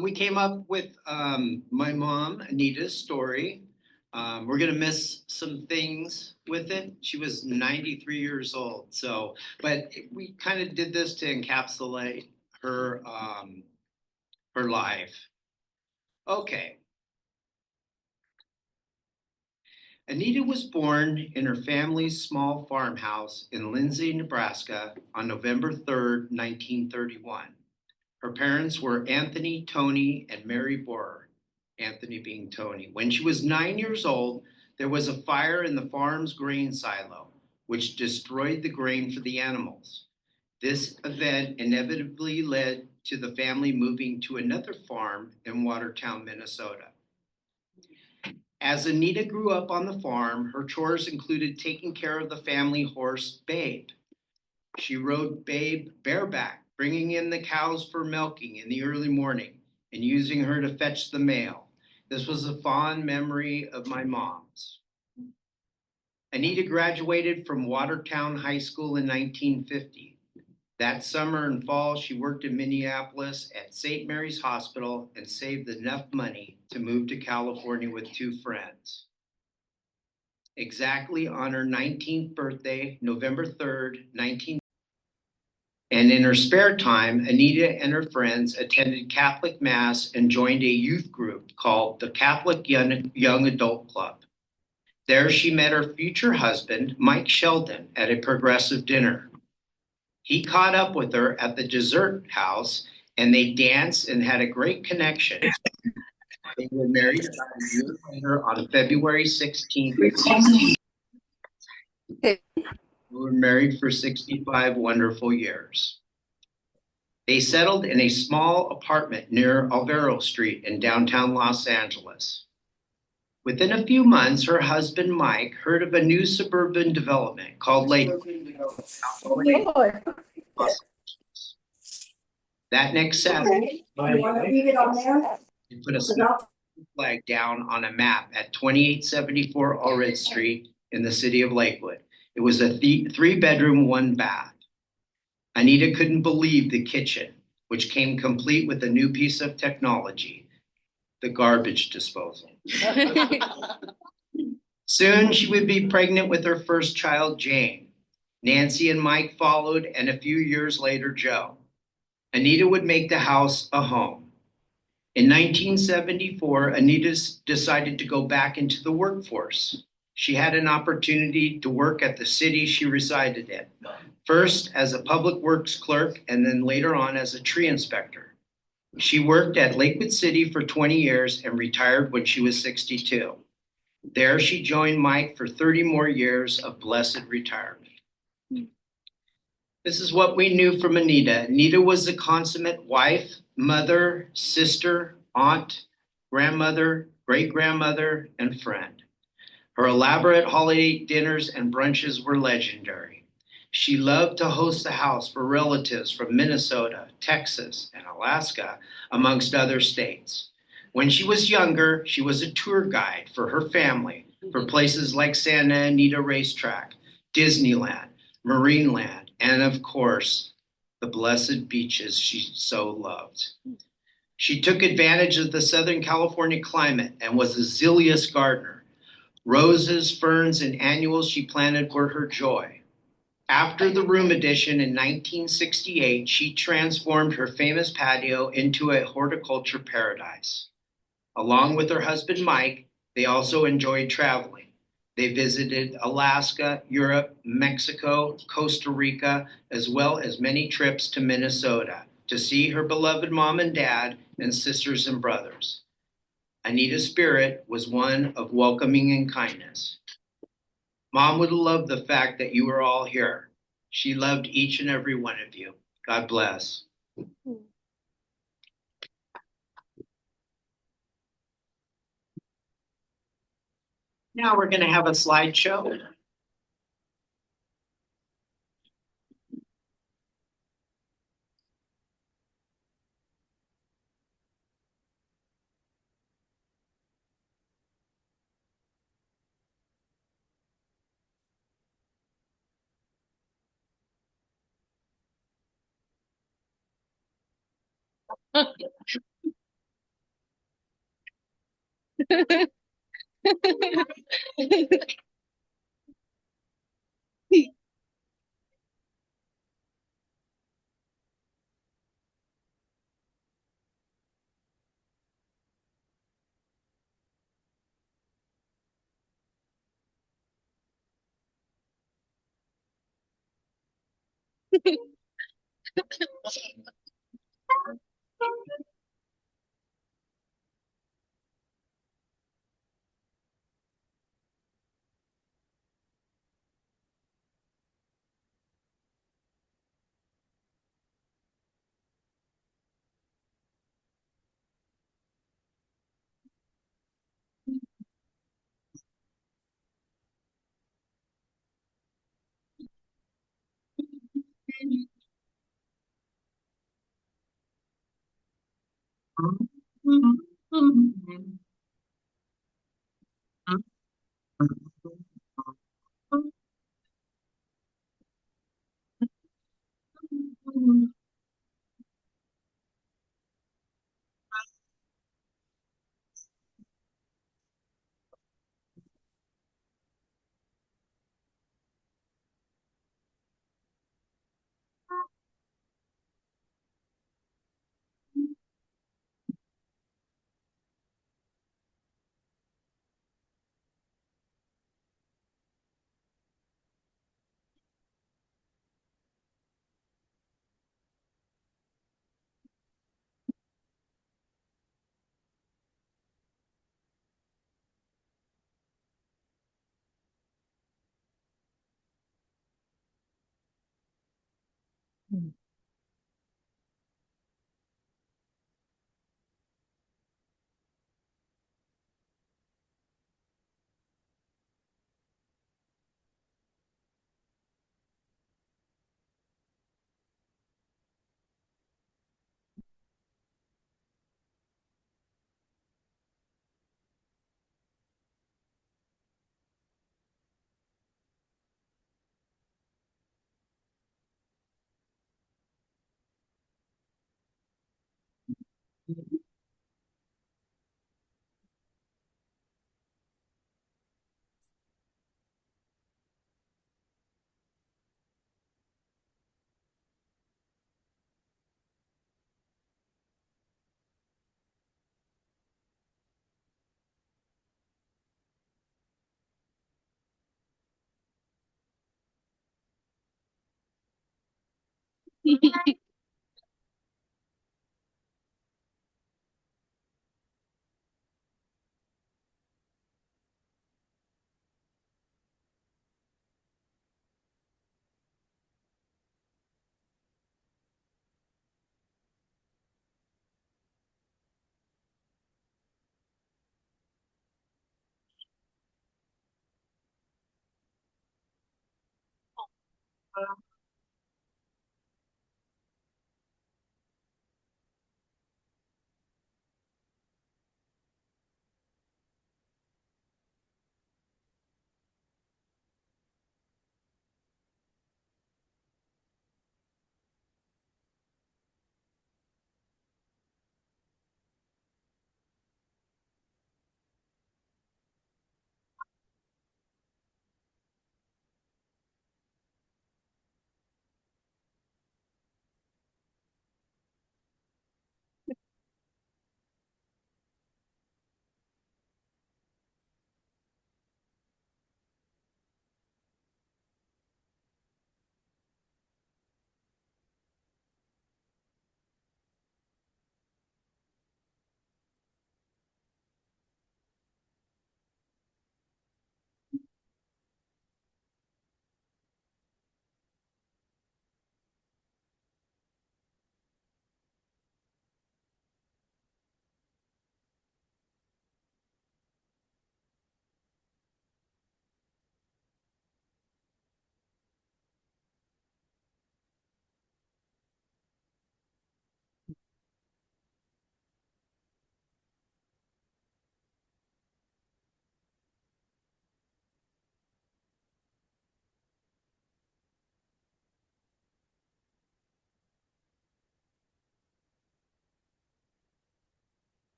We came up with my mom, Anita's story. We're gonna miss some things with it. She was 93 years old, but we kind of did this to encapsulate her life. Okay. Anita was born in her family's small farmhouse in Lindsay, Nebraska on November 3rd, 1931. Her parents were Anthony, Tony, and Mary Borer, Anthony being Tony. When she was 9 years old, there was a fire in the farm's grain silo, which destroyed the grain for the animals. This event inevitably led to the family moving to another farm in Watertown, Minnesota. As Anita grew up on the farm, her chores included taking care of the family horse, Babe. She rode Babe bareback, bringing in the cows for milking in the early morning and using her to fetch the mail. This was a fond memory of my mom's. Anita graduated from Watertown High School in 1950. That summer and fall, she worked in Minneapolis at St. Mary's Hospital and saved enough money to move to California with two friends. Exactly on her 19th birthday, November 3rd, 19. And in her spare time, Anita and her friends attended Catholic Mass and joined a youth group called the Catholic Young Adult Club. There she met her future husband, Mike Sheldon, at a progressive dinner. He caught up with her at the dessert house and they danced and had a great connection. They were married about a year later on February 16th. They were married for 65 wonderful years. They settled in a small apartment near Alvaro Street in downtown Los Angeles. Within a few months, her husband, Mike, heard of a new suburban development called Lakewood. That next Saturday, he put a flag down on a map at 2874 Allred Street in the city of Lakewood. It was a three-bedroom, one bath. Anita couldn't believe the kitchen, which came complete with a new piece of technology, the garbage disposal. Soon she would be pregnant with her first child, Jane. Nancy and Mike followed, and a few years later, Joe. Anita would make the house a home. In 1974, Anita decided to go back into the workforce. She had an opportunity to work at the city she resided in, first as a public works clerk and then later on as a tree inspector. She worked at Lakewood City for 20 years and retired when she was 62. There she joined Mike for 30 more years of blessed retirement. This is what we knew from Anita. Anita was a consummate wife, mother, sister, aunt, grandmother, great-grandmother, and friend. Her elaborate holiday dinners and brunches were legendary. She loved to host the house for relatives from Minnesota, Texas, and Alaska, amongst other states. When she was younger, she was a tour guide for her family for places like Santa Anita Racetrack, Disneyland, Marineland, and of course, the blessed beaches she so loved. She took advantage of the Southern California climate and was a zealous gardener. Roses, ferns, and annuals she planted were her joy. After the room addition in 1968, she transformed her famous patio into a horticulture paradise. Along with her husband, Mike, they also enjoyed traveling. They visited Alaska, Europe, Mexico, Costa Rica, as well as many trips to Minnesota to see her beloved mom and dad and sisters and brothers. Anita's spirit was one of welcoming and kindness. Mom would love the fact that you were all here. She loved each and every one of you. God bless. Now we're going to have a slideshow.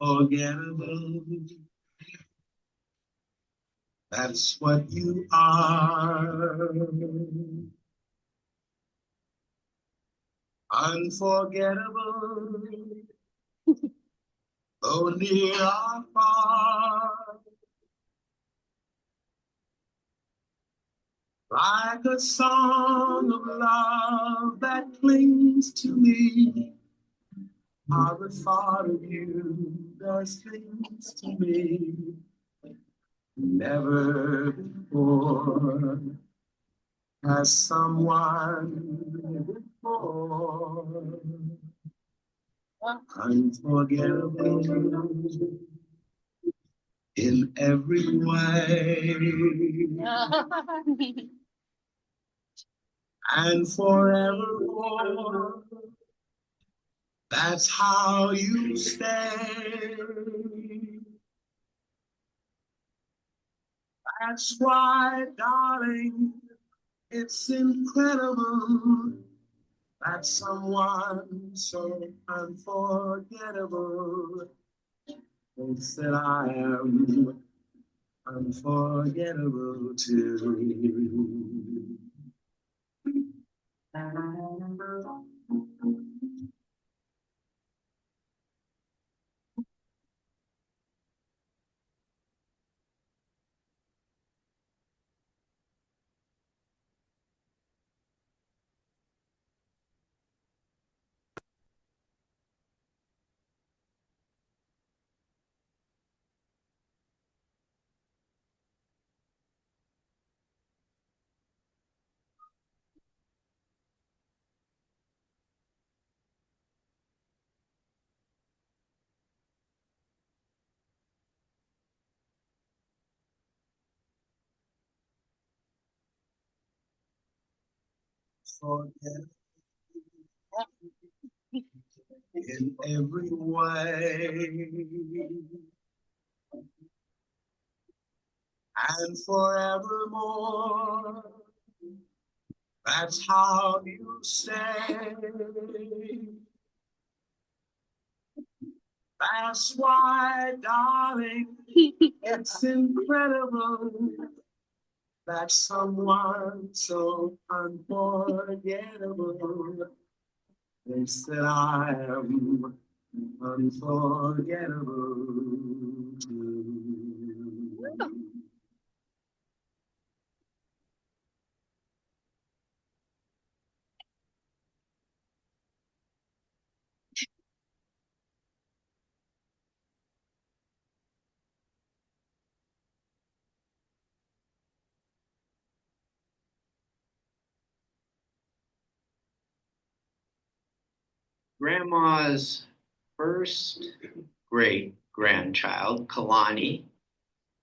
Unforgettable, that's what you are. Unforgettable, though near or far, like a song of love that clings to me. How the thought of you does things to me. Never before has someone before. Unforgettable in every way. And forevermore, that's how you stay. That's why, darling, it's incredible that someone so unforgettable thinks that I am unforgettable too. Forget in every way and forevermore. That's how you say. That's why, darling, it's incredible that someone so unforgettable thinks that I am unforgettable too. Grandma's first great grandchild, Kalani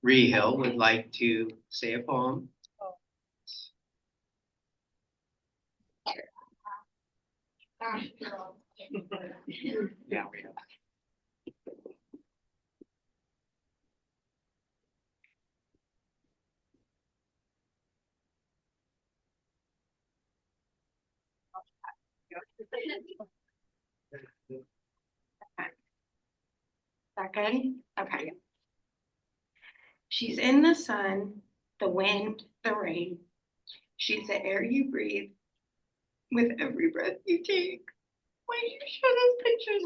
Rehill, would like to say a poem. Yeah. That good? Okay. She's in the sun, the wind, the rain. She's the air you breathe with every breath you take. Why do you show those pictures,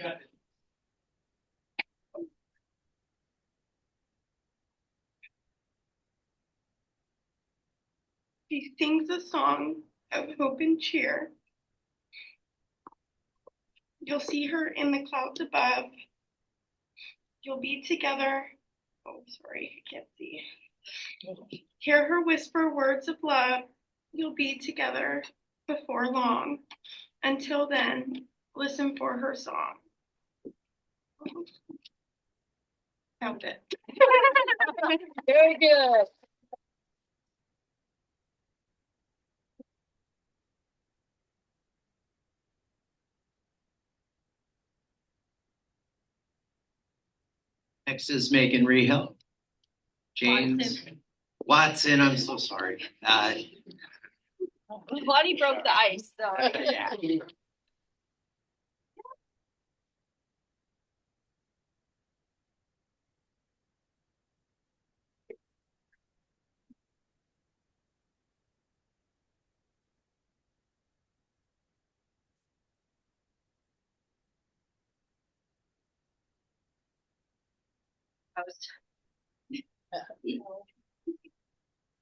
bud? She sings a song of hope and cheer. You'll see her in the clouds above. You'll be together. Oh, sorry, I can't see. Hear her whisper words of love. You'll be together before long. Until then, listen for her song. Found it. Very good. Next is Megan Rehill. James Watson, I'm so sorry. Lonnie broke the ice, so.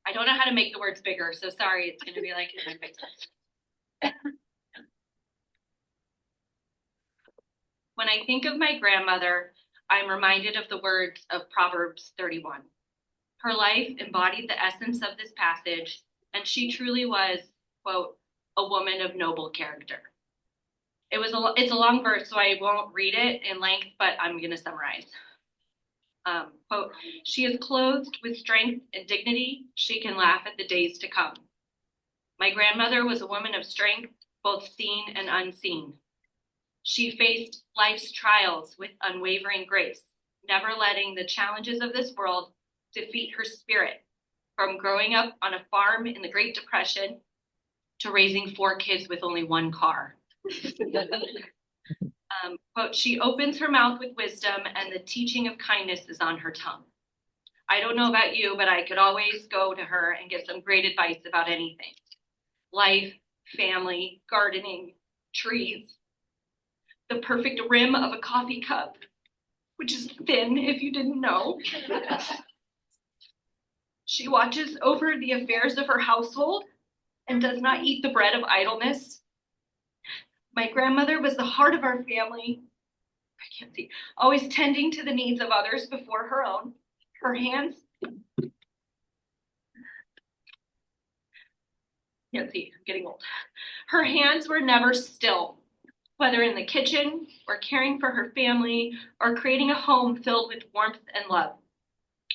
I don't know how to make the words bigger, so sorry, it's gonna be like in my face. When I think of my grandmother, I'm reminded of the words of Proverbs 31. Her life embodied the essence of this passage, and she truly was, quote, a woman of noble character. It's a long verse, so I won't read it in length, but I'm gonna summarize. Quote, she is clothed with strength and dignity. She can laugh at the days to come. My grandmother was a woman of strength, both seen and unseen. She faced life's trials with unwavering grace, never letting the challenges of this world defeat her spirit, from growing up on a farm in the Great Depression to raising 4 kids with only 1 car. Quote, she opens her mouth with wisdom and the teaching of kindness is on her tongue. I don't know about you, but I could always go to her and get some great advice about anything. Life, family, gardening, trees, the perfect rim of a coffee cup, which is thin if you didn't know. She watches over the affairs of her household and does not eat the bread of idleness. My grandmother was the heart of our family. I can't see. Always tending to the needs of others before her own. Her hands. Can't see. I'm getting old. Her hands were never still, whether in the kitchen or caring for her family or creating a home filled with warmth and love.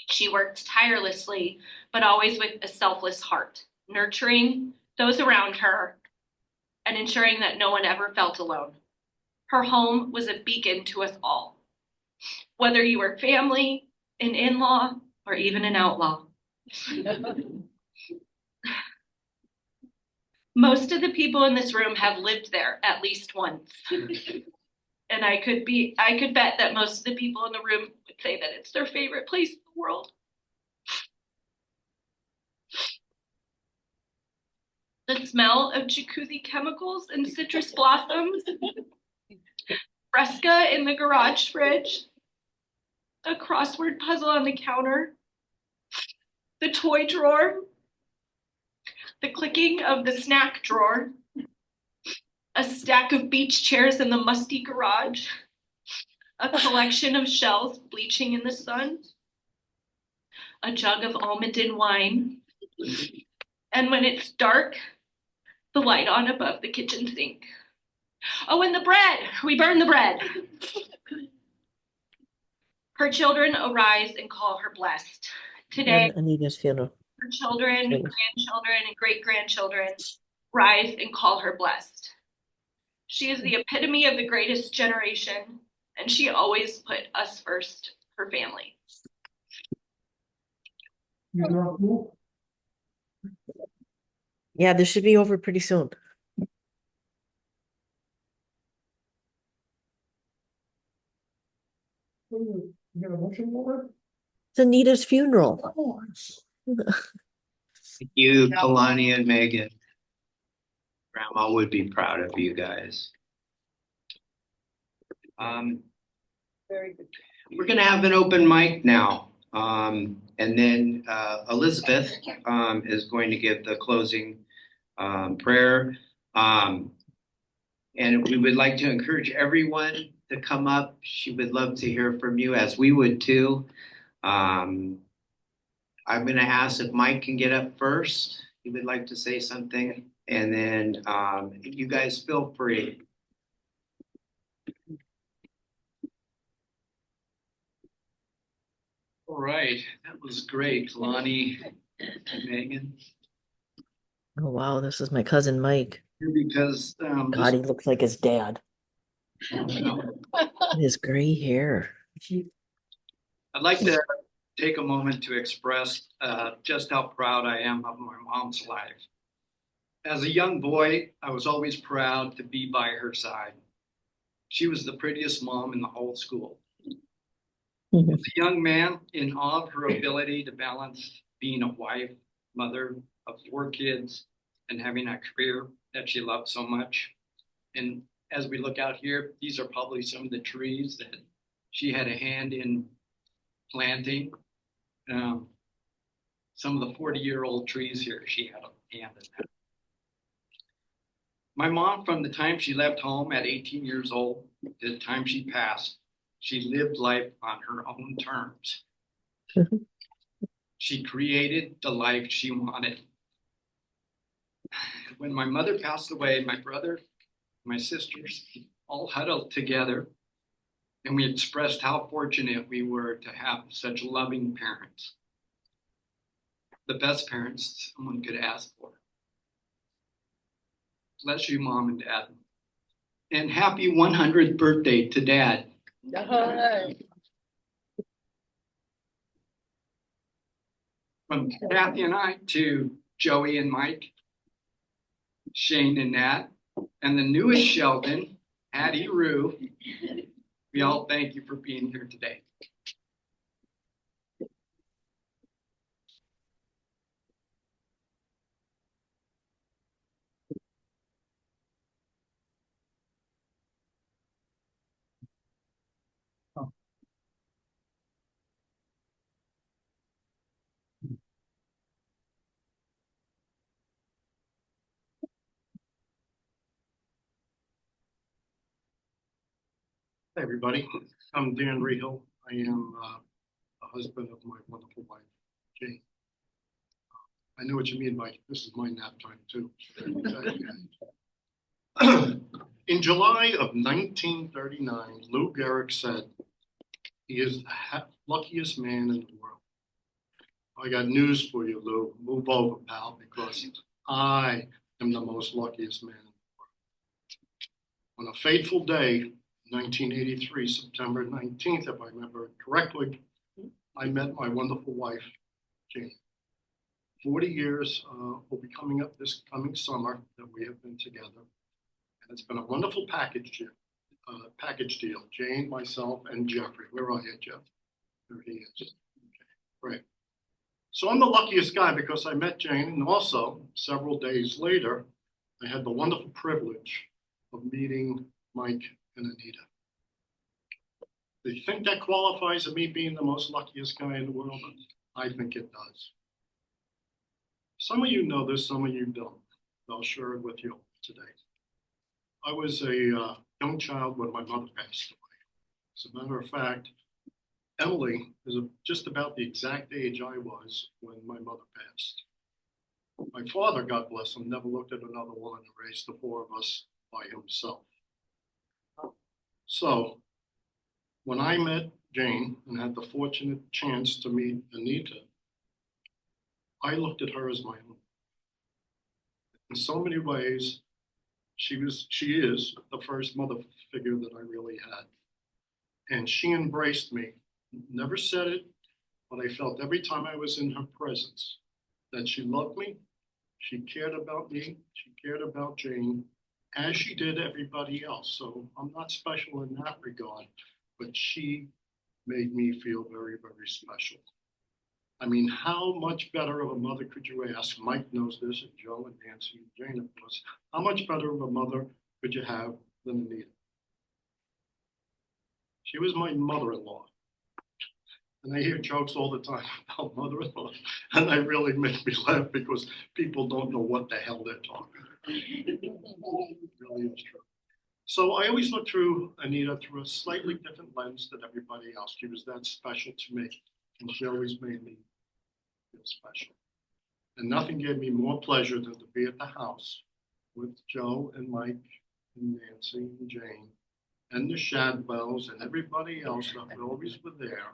She worked tirelessly, but always with a selfless heart, nurturing those around her and ensuring that no one ever felt alone. Her home was a beacon to us all, whether you were family, an in-law, or even an outlaw. Most of the people in this room have lived there at least once. And I could bet that most of the people in the room would say that it's their favorite place in the world. The smell of jacuzzi chemicals and citrus blossoms, Fresca in the garage fridge, a crossword puzzle on the counter, the toy drawer, the clicking of the snack drawer, a stack of beach chairs in the musty garage, a collection of shells bleaching in the sun, a jug of almond wine, and when it's dark, the light on above the kitchen sink. Oh, and the bread, we burn the bread. Her children arise and call her blessed. Today, Anita's funeral. her children, grandchildren, and great-grandchildren rise and call her blessed. She is the epitome of the greatest generation, and she always put us first, her family. Yeah, this should be over pretty soon. You got a motion over? It's Anita's funeral. Oh, Thank you, Kalani and Megan. Grandma would be proud of you guys. Very good. We're gonna have an open mic now. And then Elizabeth is going to give the closing prayer. And we would like to encourage everyone to come up. She would love to hear from you, as we would too. I'm gonna ask if Mike can get up first. He would like to say something, and then you guys feel free. All right, that was great, Lonnie and Megan. Oh, wow, this is my cousin Mike. Because God, he looks like his dad. His gray hair. I'd like to take a moment to express just how proud I am of my mom's life. As a young boy, I was always proud to be by her side. She was the prettiest mom in the whole school. As a young man, in awe of her ability to balance being a wife, mother of 4 kids, and having a career that she loved so much. And as we look out here, these are probably some of the trees that she had a hand in planting. Some of the 40-year-old trees here, she had a hand in that. My mom, from the time she left home at 18 years old to the time she passed, she lived life on her own terms. She created the life she wanted. When my mother passed away, my brother, my sisters all huddled together, and we expressed how fortunate we were to have such loving parents. The best parents someone could ask for. Bless you, Mom and Dad. And happy 100th birthday to Dad. From Kathy and I to Joey and Mike, Shane and Nat, and the newest Sheldon, Addie Rue, we all thank you for being here today. Hey, everybody. I'm Dan Rehill. I am the husband of my wonderful wife, Jane. I know what you mean by this is my nap time, too. In July of 1939, Lou Gehrig said, he is the luckiest man in the world. I got news for you, Lou. Move over, pal, because I am the most luckiest man in the world. On a fateful day, 1983, September 19th, if I remember correctly, I met my wonderful wife, Jane. 40 years will be coming up this coming summer that we have been together. And it's been a wonderful package deal. Jane, myself, and Jeffrey. Where are you, Jeff? There he is. Okay, great. So I'm the luckiest guy because I met Jane, and also several days later, I had the wonderful privilege of meeting Mike and Anita. Do you think that qualifies as me being the most luckiest guy in the world? I think it does. Some of you know this, some of you don't. I'll share it with you today. I was a young child when my mother passed away. As a matter of fact, Emily is just about the exact age I was when my mother passed. My father, God bless him, never looked at another woman and raised the 4 of us by himself. So when I met Jane and had the fortunate chance to meet Anita, I looked at her as my own. In so many ways, she is the first mother figure that I really had. And she embraced me, never said it, but I felt every time I was in her presence that she loved me, she cared about me, she cared about Jane, as she did everybody else. So I'm not special in that regard, but she made me feel very, very special. I mean, how much better of a mother could you ask? Mike knows this, and Joe and Nancy and Jane, of course. How much better of a mother could you have than Anita? She was my mother-in-law. And I hear jokes all the time about mother-in-law, and they really make me laugh because people don't know what the hell they're talking about. It really is true. So I always look through Anita through a slightly different lens than everybody else. She was that special to me, and she always made me feel special. And nothing gave me more pleasure than to be at the house with Joe and Mike and Nancy and Jane and the Shadwells and everybody else that always were there,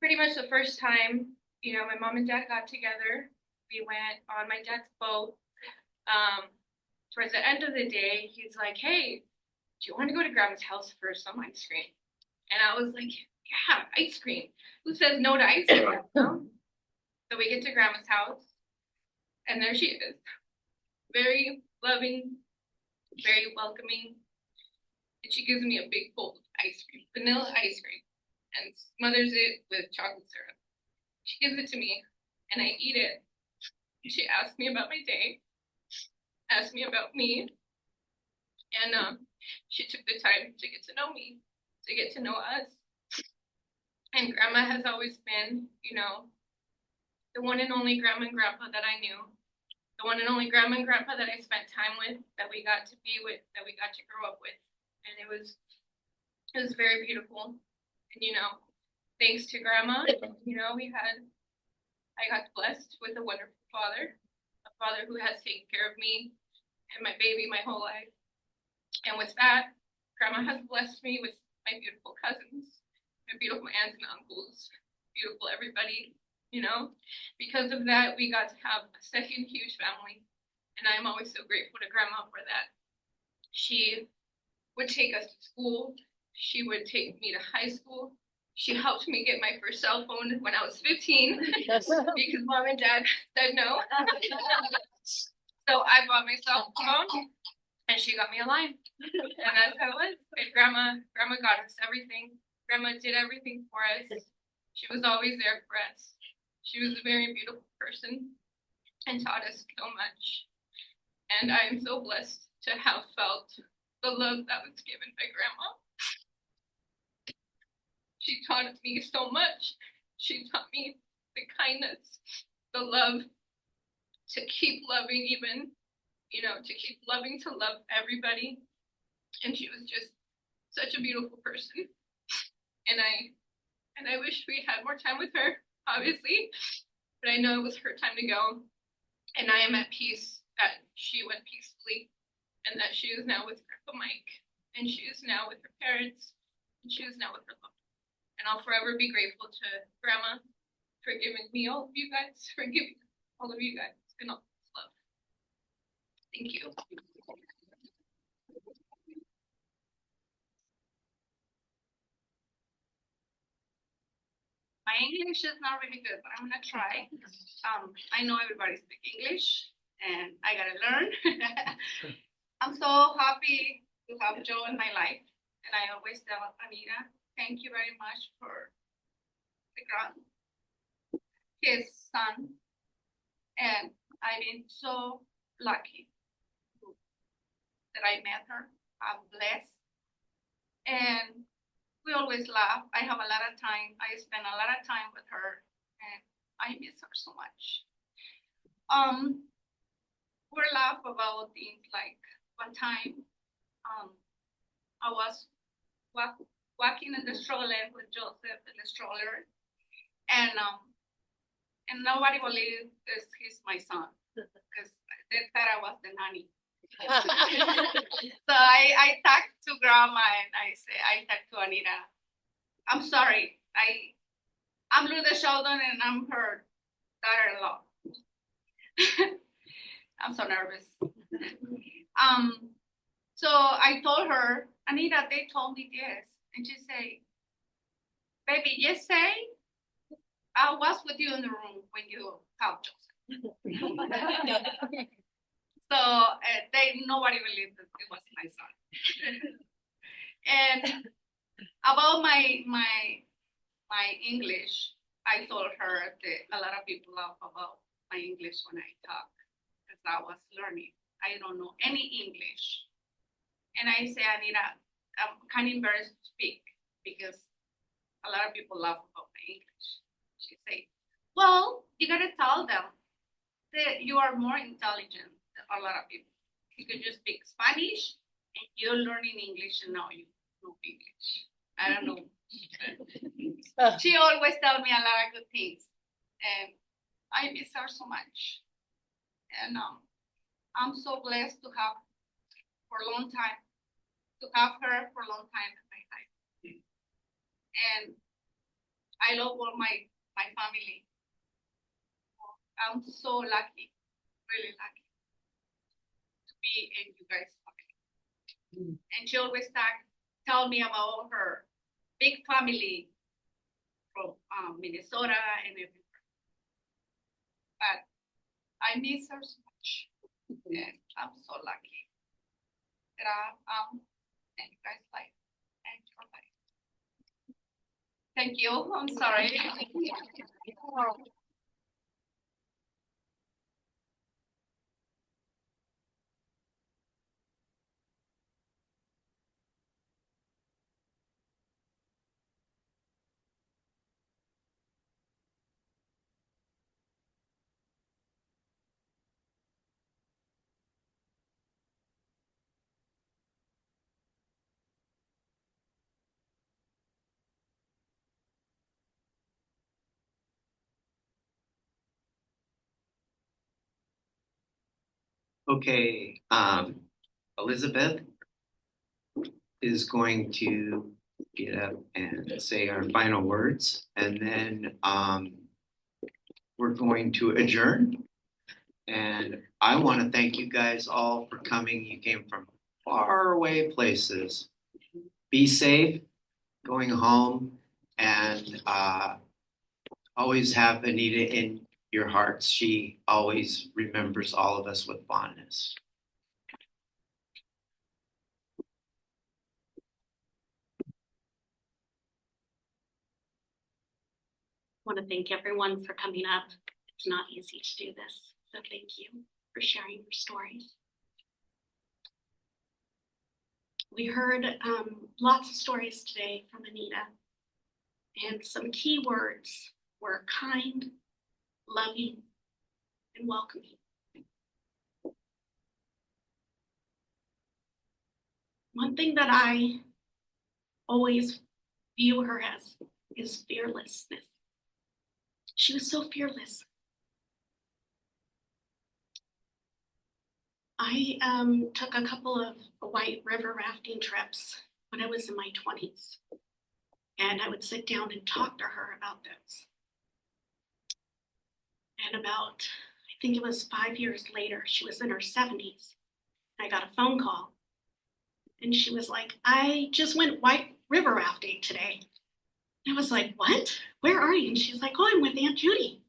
pretty much the first time, my mom and dad got together, we went on my dad's boat. Towards the end of the day, he's like, "Hey, do you want to go to grandma's house for some ice cream?" And I was like, "Yeah, ice cream. Who says no to ice cream?" No? So we get to grandma's house, and there she is. Very loving, very welcoming. And she gives me a big bowl of ice cream, vanilla ice cream, and smothers it with chocolate syrup. She gives it to me, and I eat it. She asked me about my day, asked me about me, and she took the time to get to know me, to get to know us. And grandma has always been, the one and only grandma and grandpa that I knew, the one and only grandma and grandpa that I spent time with, that we got to be with, that we got to grow up with. And it was very beautiful. And thanks to grandma, I got blessed with a wonderful father, a father who has taken care of me and my baby my whole life. And with that, grandma has blessed me with my beautiful cousins, my beautiful aunts and uncles, beautiful everybody, Because of that, we got to have a second huge family. And I'm always so grateful to grandma for that. She would take us to school. She would take me to high school. She helped me get my first cell phone when I was 15 because mom and dad said no. So I bought myself a phone and she got me a line. And that's how it was. And grandma got us everything. Grandma did everything for us. She was always there for us. She was a very beautiful person and taught us so much. And I am so blessed to have felt the love that was given by grandma. She taught me so much. She taught me the kindness, the love, to keep loving even, to keep loving, to love everybody. And she was just such a beautiful person. And I wish we had more time with her, obviously, but I know it was her time to go. And I am at peace that she went peacefully and that she is now with Grandpa Mike, and she is now with her parents, and she is now with her mom. And I'll forever be grateful to grandma for giving me all of you guys, for giving all of you guys and all this love. Thank you. My English is not really good, but I'm gonna try. I know everybody speaks English, and I gotta learn. I'm so happy to have Joe in my life, and I always tell Anita, thank you very much for the grant, his son, and I've been so lucky that I met her. I'm blessed, and we always laugh. I have a lot of time. I spend a lot of time with her, and I miss her so much. We laugh about things like one time, I was walking in the stroller with Joseph in the stroller, and nobody believed he's my son because they thought I was the nanny. So I talked to grandma and I talked to Anita. I'm sorry. I'm Luda Sheldon and I'm her daughter-in-law. I'm so nervous. So I told her, Anita, they told me this. And she said, baby, just say I was with you in the room when you helped Joseph. So nobody believed that it was my son. And about my English, I told her that a lot of people laugh about my English when I talk because I was learning. I don't know any English. And I say, Anita, I'm kind of embarrassed to speak because a lot of people laugh about my English. She say, well, you gotta tell them that you are more intelligent than a lot of people. You could just speak Spanish and you're learning English and now you know English. I don't know. She always tells me a lot of good things. And I miss her so much. And I'm so blessed to have for a long time, to have her for a long time in my life. And I love all my family. I'm so lucky, really lucky to be in you guys' family. And she always tell me about her big family from Minnesota and everywhere. But I miss her so much, and I'm so lucky that I'm in you guys' life and your life. Thank you. I'm sorry. Okay, Elizabeth is going to get up and say our final words, and then we're going to adjourn. And I want to thank you guys all for coming. You came from far away places. Be safe going home, and always have Anita in your hearts. She always remembers all of us with fondness. Want to thank everyone for coming up. It's not easy to do this, so thank you for sharing your stories. We heard lots of stories today from Anita, and some key words were kind, loving, and welcoming. One thing that I always view her as is fearlessness. She was so fearless. I took a couple of white river rafting trips when I was in my 20s, and I would sit down and talk to her about this. And about, I think it was 5 years later, she was in her 70s. I got a phone call, and she was like, I just went white river rafting today. I was like, what? Where are you? And she's like, oh, I'm with Aunt Judy.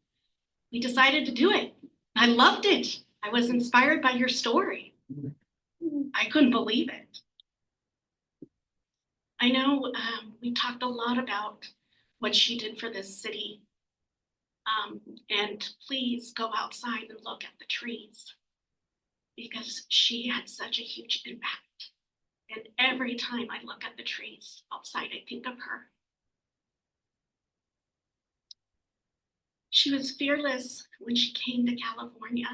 We decided to do it. I loved it. I was inspired by your story. I couldn't believe it. I know we talked a lot about what she did for this city. And please go outside and look at the trees, because she had such a huge impact. And every time I look at the trees outside, I think of her. She was fearless when she came to California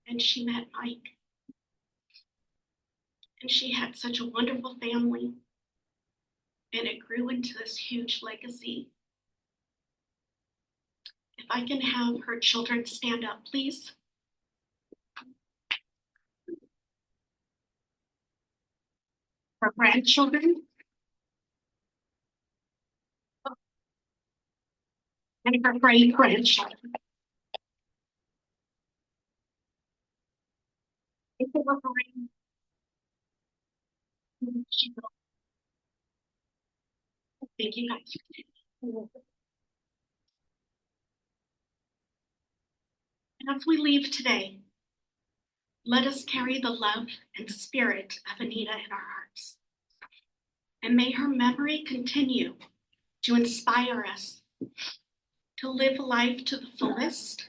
and she met Mike. And she had such a wonderful family, and it grew into this huge legacy. If I can have her children stand up, please. Her grandchildren. And her great grandchildren. If they were born, thank you guys. And as we leave today, let us carry the love and spirit of Anita in our hearts. And may her memory continue to inspire us to live life to the fullest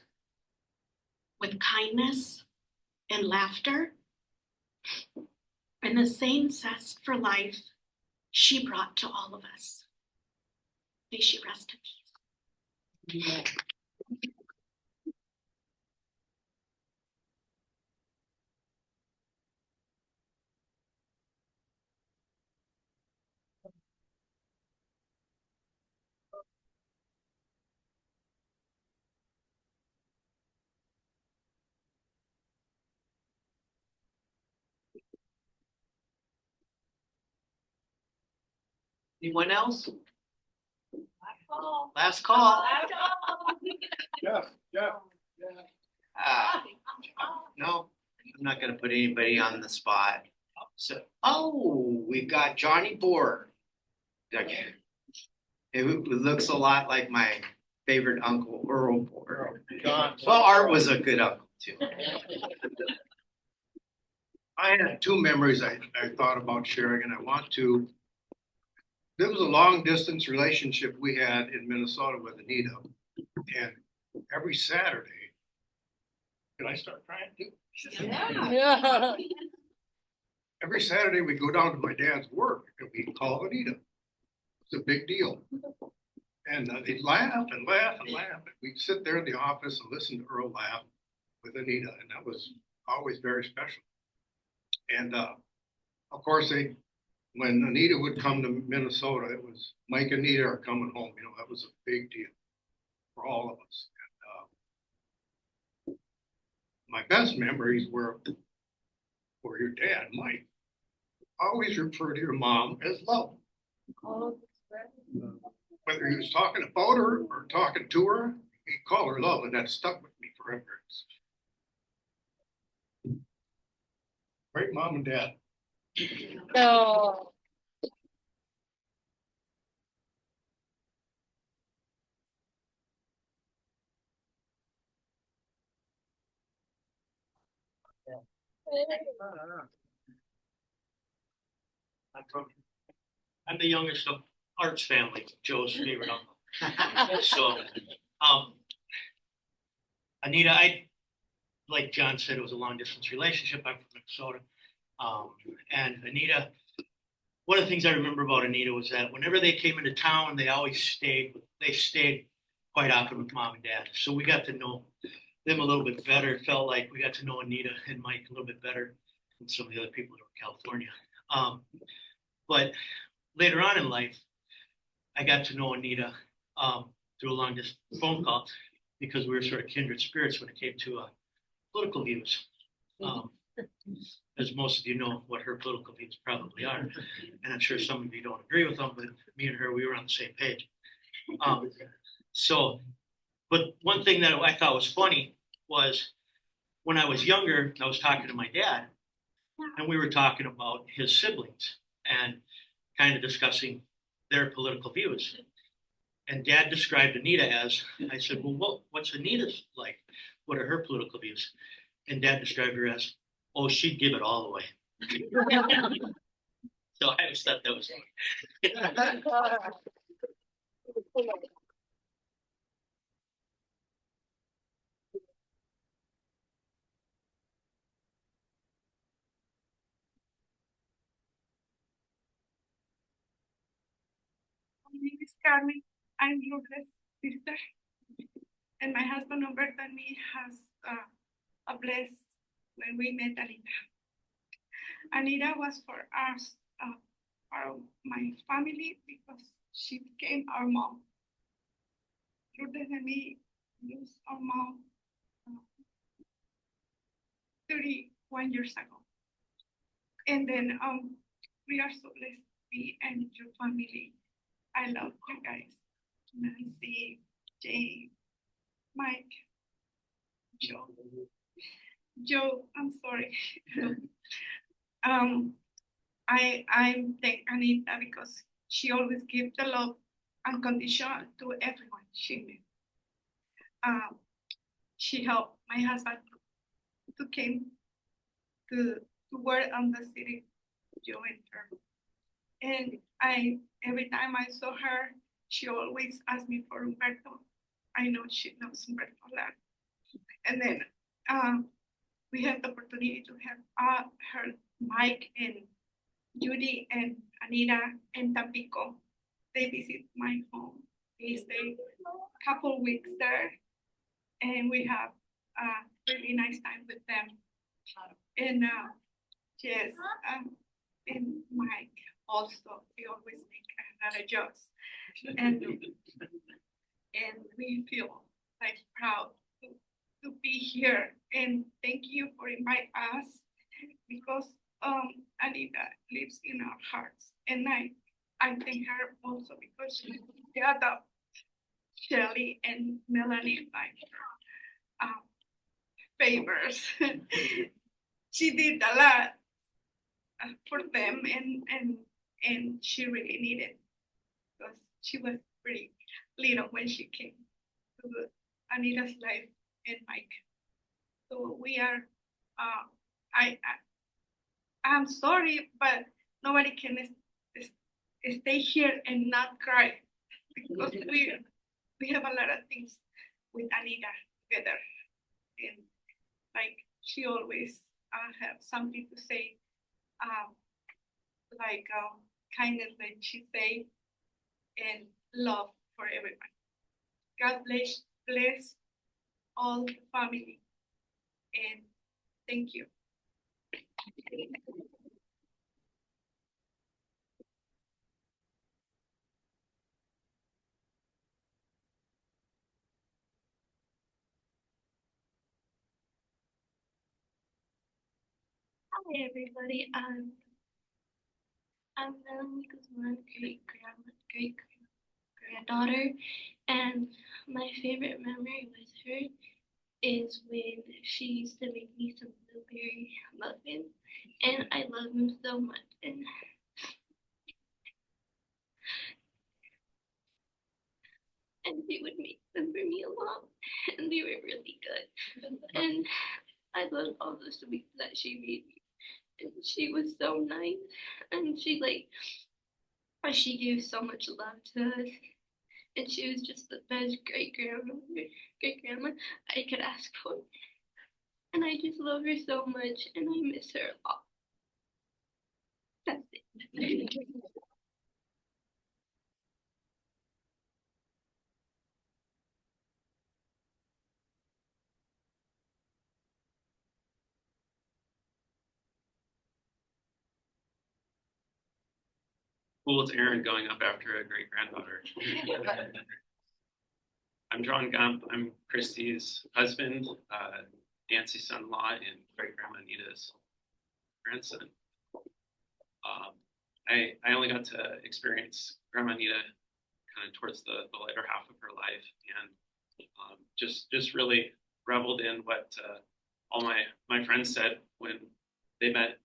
with kindness and laughter and the same zest for life she brought to all of us. May she rest in peace. Anyone else? Last call. Yeah, yeah. No, I'm not gonna put anybody on the spot. So, oh, we've got Johnny Boer. Okay. It looks a lot like my favorite uncle, Earl Boer. John. Well, Art was a good uncle too. I had two memories I thought about sharing, and I want to. There was a long distance relationship we had in Minnesota with Anita, and every Saturday, can I start crying too? Yeah. Every Saturday we go down to my dad's work and we call Anita. It's a big deal. And they'd laugh and laugh and laugh. And we'd sit there in the office and listen to Earl laugh with Anita, and that was always very special. And of course, when Anita would come to Minnesota, it was Mike and Anita are coming home. You know, that was a big deal for all of us. And, my best memories were for your dad, Mike. Always refer to your mom as love. Whether he was talking about her or talking to her, he'd call her love, and that stuck with me forever. Great mom and dad. No. I'm the youngest of Art's family, Joe's favorite uncle. So, Anita, like John said, it was a long distance relationship. I'm from Minnesota. And Anita, one of the things I remember about Anita was that whenever they came into town, they stayed quite often with mom and dad. So we got to know them a little bit better. It felt like we got to know Anita and Mike a little bit better than some of the other people in California. But later on in life, I got to know Anita through a long distance phone call because we were sort of kindred spirits when it came to political views. As most of you know what her political views probably are. And I'm sure some of you don't agree with them, but me and her, we were on the same page. But one thing that I thought was funny was when I was younger, I was talking to my dad, and we were talking about his siblings and kind of discussing their political views. And Dad described Anita as, I said, well, what's Anita's like? What are her political views? And Dad described her as, oh, she'd give it all away. So I always thought that was My name is Carmen. I'm Lourdes' sister. And my husband Humberto and me has a bless when we met Anita. Anita was for us, for my family, because she became our mom. Lourdes and me lost our mom 31 years ago. And then we are so blessed to be and your family. I love you guys. Nancy, Jane, Mike, Joe. Joe, I'm sorry. I thank Anita because she always gives the love unconditional to everyone she met. She helped my husband to came to work on the city, Joe and her. And every time I saw her, she always asked me for Humberto. I know she knows Humberto a lot. And then we had the opportunity to have her, Mike and Judy and Anita and Tampico. They visit my home. They stay a couple weeks there, and we have a really nice time with them. And yes, and Mike also, we always make another jokes, and we feel like proud to be here. And thank you for inviting us because Anita lives in our hearts, and I thank her also because she adopt Shelly and Melanie like favors. She did a lot for them, and she really needed, because she was pretty little when she came to Anita's life and Mike. So we are, I'm sorry, but nobody can stay here and not cry, because we have a lot of things with Anita together, and like she always have something to say, like kindness, like she say, and love for everyone. God bless all the family, and thank you. Hi everybody. I'm Melanie Guzman, great granddaughter, and my favorite memory with her is when she used to make me some blueberry muffins, and I love them so much. And she would make them for me a lot, and they were really good. And I loved all the sweets that she made me. And she was so nice, and she gave so much love to us, and she was just the best great grandma I could ask for. And I just love her so much, and I miss her a lot. That's it. Cool, it's Aaron going up after a great granddaughter. I'm John Gump. I'm Christy's husband, Nancy's son-in-law, and great grandma Anita's grandson. I only got to experience Grandma Anita kind of towards the later half of her life, and just really reveled in what all my friends said when they met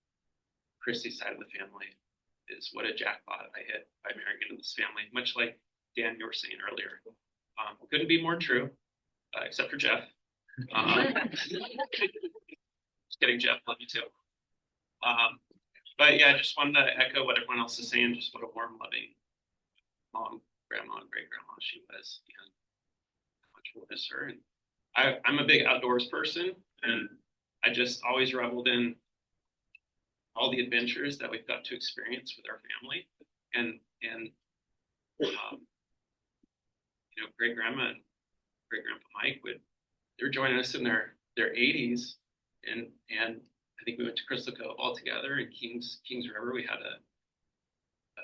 Christy's side of the family, is what a jackpot I hit by marrying into this family, much like Dan, you were saying earlier. Couldn't be more true, except for Jeff. Just kidding, Jeff, love you too. But yeah, I just wanted to echo what everyone else is saying, just what a warm, loving mom, grandma, and great grandma she was, and how much we'll miss her. And I'm a big outdoors person, and I just always reveled in all the adventures that we've got to experience with our family, and great grandma and great grandpa Mike they were joining us in their 80s, and I think we went to Crystal Cove all together in Kings River. We had a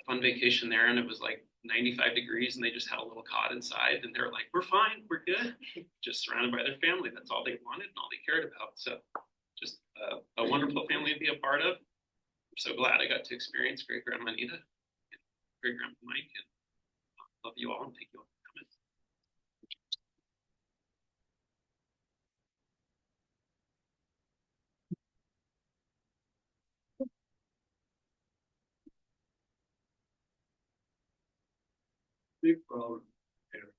fun vacation there, and it was like 95 degrees, and they just had a little cot inside, and they were like, "We're fine, we're good," just surrounded by their family. That's all they wanted and all they cared about. So just a wonderful family to be a part of. I'm so glad I got to experience great grandma Anita and great grandpa Mike, and love you all, and thank you all for coming. Big problem here.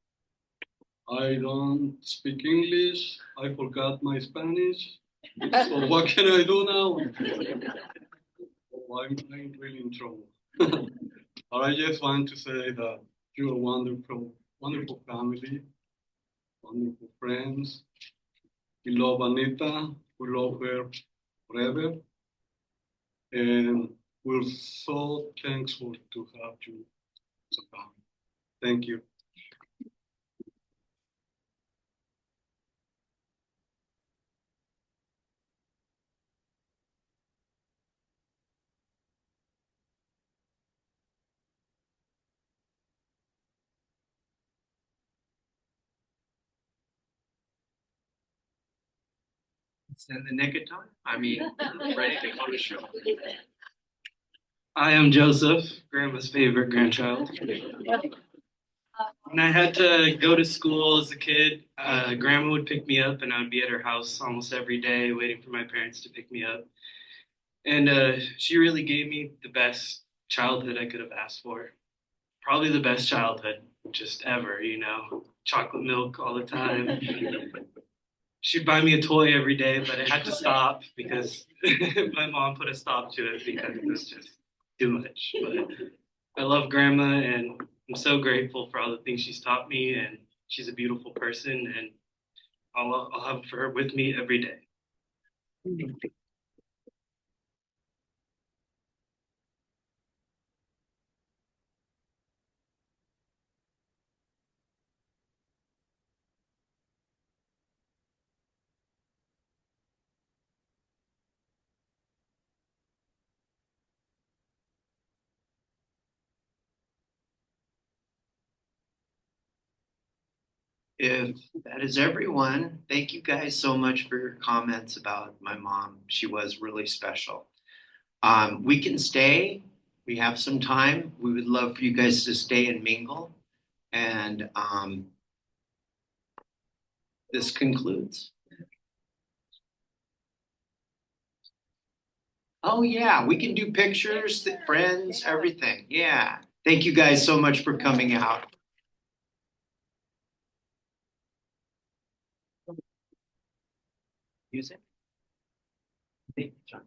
I don't speak English. I forgot my Spanish. So what can I do now? I'm really in trouble. But I just want to say that you're a wonderful family, wonderful friends. We love Anita. We love her forever. And we're so thankful to have you as a family. Thank you. It's in the nick of time. I mean, ready to go to show. I am Joseph, Grandma's favorite grandchild. When I had to go to school as a kid, grandma would pick me up and I would be at her house almost every day waiting for my parents to pick me up. And she really gave me the best childhood I could have asked for. Probably the best childhood just ever, you know, chocolate milk all the time. She'd buy me a toy every day, but it had to stop because my mom put a stop to it because it was just too much. But I love grandma and I'm so grateful for all the things she's taught me, and she's a beautiful person, and I'll have her with me every day. If that is everyone, thank you guys so much for your comments about my mom. She was really special. We can stay. We have some time. We would love for you guys to stay and mingle. And this concludes. Oh, yeah, we can do pictures, friends, everything. Yeah. Thank you guys so much for coming out. Music. Thank you, John.